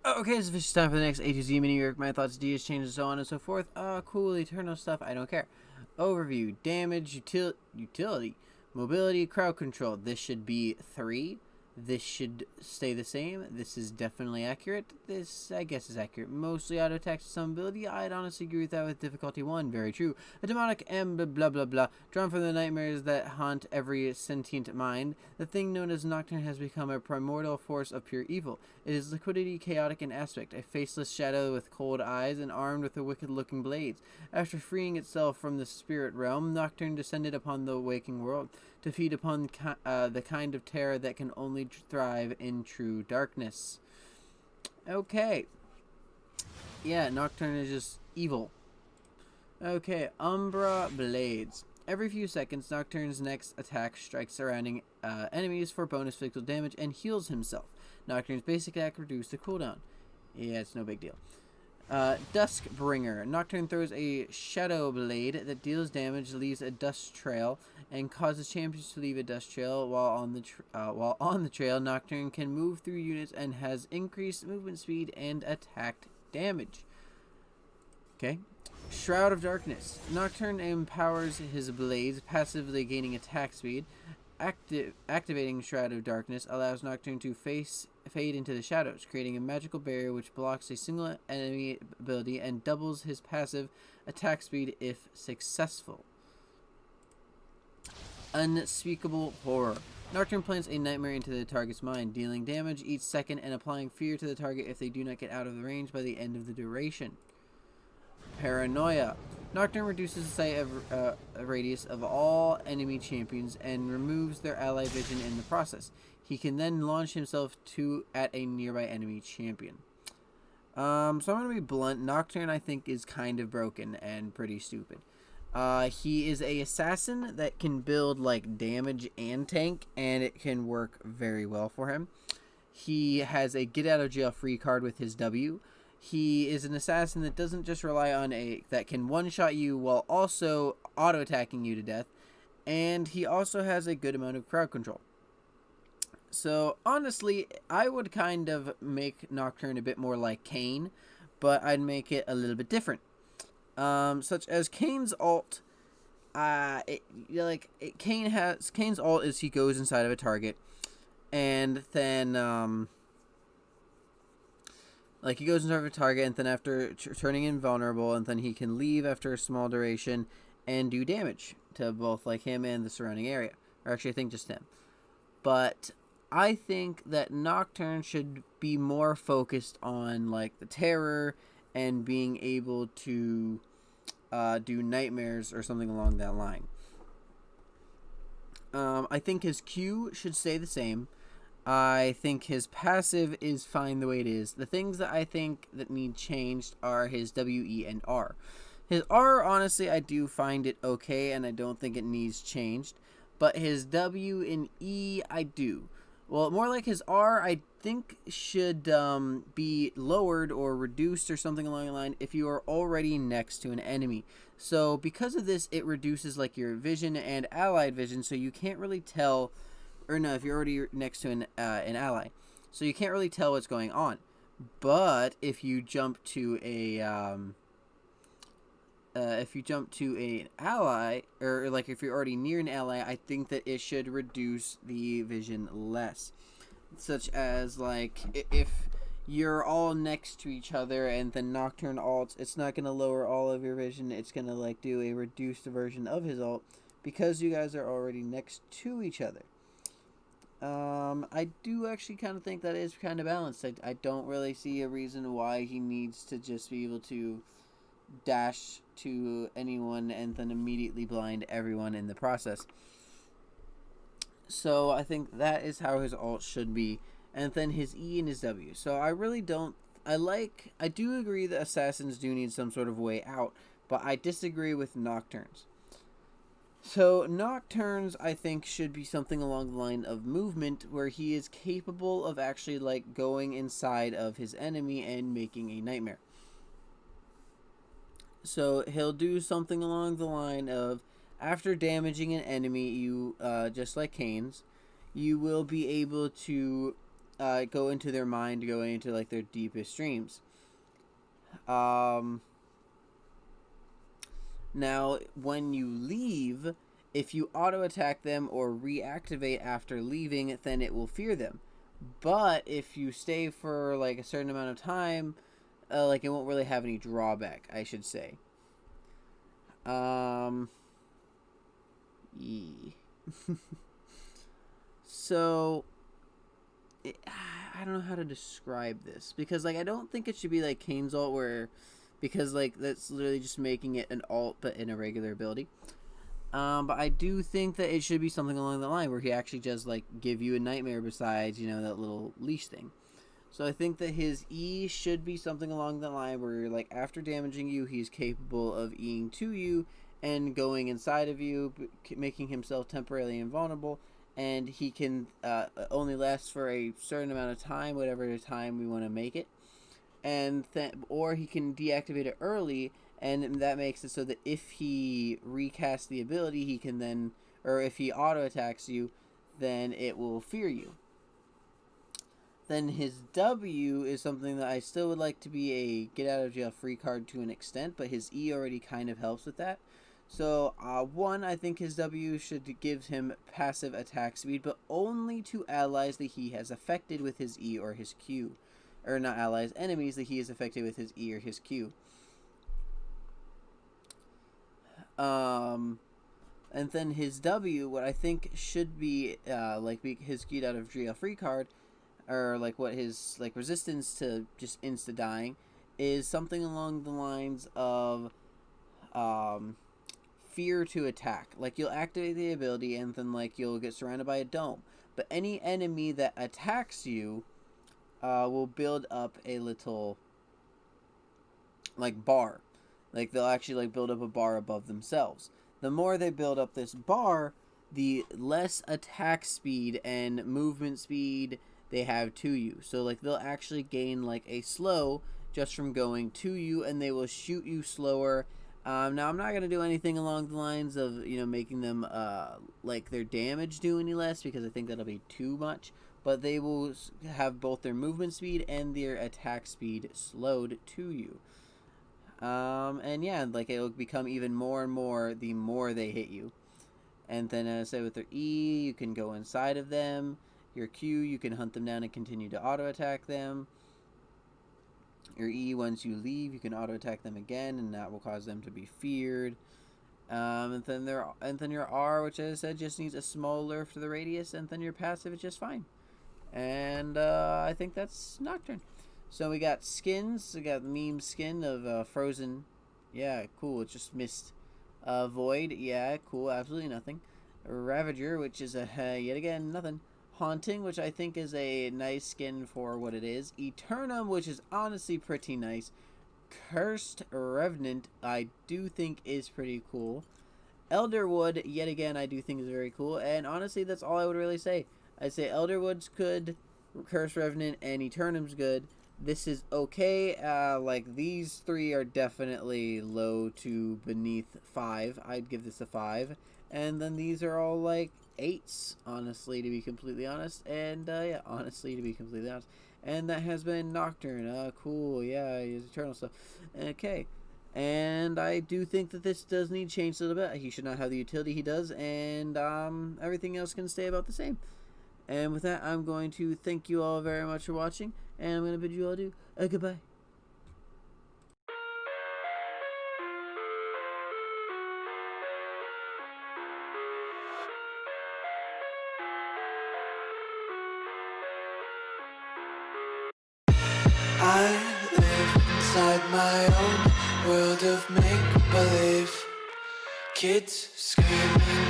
Okay, it's time for the next A to Z mini-rework. My thoughts, ideas, changes, so on and so forth. Cool, eternal stuff, I don't care. Overview, damage, utility, mobility, crowd control. This should be 3. This should stay the same. This is definitely accurate. This, I guess, is accurate. Mostly auto attack to some ability. I'd honestly agree with that with difficulty 1. Very true. A demonic M blah blah blah. Drawn from the nightmares that haunt every sentient mind, the thing known as Nocturne has become a primordial force of pure evil. It is liquidity, chaotic in aspect, a faceless shadow with cold eyes and armed with wicked-looking blades. After freeing itself from the spirit realm, Nocturne descended upon the waking world to feed upon the kind of terror that can only thrive in true darkness. Okay. Yeah, Nocturne is just evil. Okay, Umbra Blades. Every few seconds, Nocturne's next attack strikes surrounding enemies for bonus physical damage and heals himself. Nocturne's basic attack reduces the cooldown. Yeah, it's no big deal. Duskbringer. Nocturne throws a shadow blade that deals damage, leaves a dust trail, and causes champions to leave a dust trail. While on the trail, Nocturne can move through units and has increased movement speed and attack damage. Okay. Shroud of Darkness. Nocturne empowers his blades, passively gaining attack speed. Activating Shroud of Darkness allows Nocturne to fade into the shadows, creating a magical barrier which blocks a single enemy ability and doubles his passive attack speed if successful. Unspeakable Horror. Nocturne plants a nightmare into the target's mind, dealing damage each second and applying fear to the target if they do not get out of the range by the end of the duration. Paranoia. Nocturne reduces the sight radius of all enemy champions and removes their ally vision in the process. He can then launch himself at a nearby enemy champion. So I'm going to be blunt. Nocturne, I think, is kind of broken and pretty stupid. He is a assassin that can build like damage and tank, and it can work very well for him. He has a get out of jail free card with his W. He is an assassin that doesn't just rely on that can one-shot you while also auto-attacking you to death, and he also has a good amount of crowd control. So, honestly, I would kind of make Nocturne a bit more like Kain, but I'd make it a little bit different. Such as Kain's alt, Kain's alt is he goes inside of a target, and then, he goes into a target, and then after turning invulnerable, and then he can leave after a small duration and do damage to both, like, him and the surrounding area. Or actually, I think just him. But I think that Nocturne should be more focused on, like, the terror and being able to do nightmares or something along that line. I think his Q should stay the same. I think his passive is fine the way it is. The things that I think that need changed are his W, E, and R. His R, honestly, I do find it okay, and I don't think it needs changed. But his W and E, I do. Well, more like his R, I think should be lowered or reduced or something along the line if you are already next to an enemy. So because of this, it reduces like your vision and allied vision, so you can't really tell. Or no, if you're already next to an ally, so you can't really tell what's going on. But if you jump to an ally, or like if you're already near an ally, I think that it should reduce the vision less. Such as like if you're all next to each other and then Nocturne ults, it's not gonna lower all of your vision. It's gonna like do a reduced version of his ult because you guys are already next to each other. I do actually kind of think that is kind of balanced. I don't really see a reason why he needs to just be able to dash to anyone and then immediately blind everyone in the process. So I think that is how his ult should be. And then his E and his W. So I really don't... I do agree that assassins do need some sort of way out, but I disagree with Nocturnes. So, Nocturnes, I think, should be something along the line of movement, where he is capable of actually, like, going inside of his enemy and making a nightmare. So, he'll do something along the line of, after damaging an enemy, you, just like Kain's, you will be able to go into their mind, go into like their deepest dreams. Now, when you leave, if you auto attack them or reactivate after leaving, then it will fear them. But if you stay for like a certain amount of time, like it won't really have any drawback, I should say. So, I don't know how to describe this because like I don't think it should be like Kane's ult where, because like that's literally just making it an alt but in a regular ability. But I do think that it should be something along the line where he actually just like give you a nightmare besides, you know, that little leash thing. So I think that his E should be something along the line where like after damaging you, he's capable of Eing to you and going inside of you, making himself temporarily invulnerable, and he can only last for a certain amount of time, whatever time we want to make it, and or he can deactivate it early, and that makes it so that if he recasts the ability, he can then, or if he auto attacks you, then it will fear you. Then his W is something that I still would like to be a get out of jail free card to an extent, but his E already kind of helps with that. So, one, I think his W should give him passive attack speed, but only to allies that he has affected with his E or his Q. Or not allies, enemies that he has affected with his E or his Q. And then his W, what I think should be, like, his get out of jail free card, or, like, what his, like, resistance to just insta-dying, is something along the lines of, fear to attack. Like, you'll activate the ability and then like you'll get surrounded by a dome, but any enemy that attacks you will build up a little like bar. Like they'll actually like build up a bar above themselves. The more they build up this bar, the less attack speed and movement speed they have to you. So like they'll actually gain like a slow just from going to you, and they will shoot you slower. Now, I'm not going to do anything along the lines of, you know, making them, like, their damage do any less, because I think that'll be too much. But they will have both their movement speed and their attack speed slowed to you. And yeah, like, it'll become even more and more the more they hit you. And then, as I said, with their E, you can go inside of them. Your Q, you can hunt them down and continue to auto-attack them. Your E, once you leave, you can auto attack them again, and that will cause them to be feared. And then your R, which as I said, just needs a small nerf to the radius, and then your passive is just fine. And I think that's Nocturne. So we got skins. We got the meme skin of Frozen. Yeah, cool. It just missed. Void. Yeah, cool. Absolutely nothing. Ravager, which is yet again nothing. Haunting, which I think is a nice skin for what it is. Eternum, which is honestly pretty nice. Cursed Revenant, I do think is pretty cool. Elderwood, yet again, I do think is very cool. And honestly, that's all I would really say. I'd say Elderwood's good, Cursed Revenant, and Eternum's good. This is okay. Like, these three are definitely low to beneath 5. I'd give this a 5. And then these are all, like, 8s, honestly, to be completely honest. And, yeah, honestly, to be completely honest. And that has been Nocturne. Cool, yeah, his Eternal stuff. Okay. And I do think that this does need change a little bit. He should not have the utility he does, and everything else can stay about the same. And with that, I'm going to thank you all very much for watching, and I'm going to bid you all adieu. Goodbye. I live inside my own world of make-believe. Kids screaming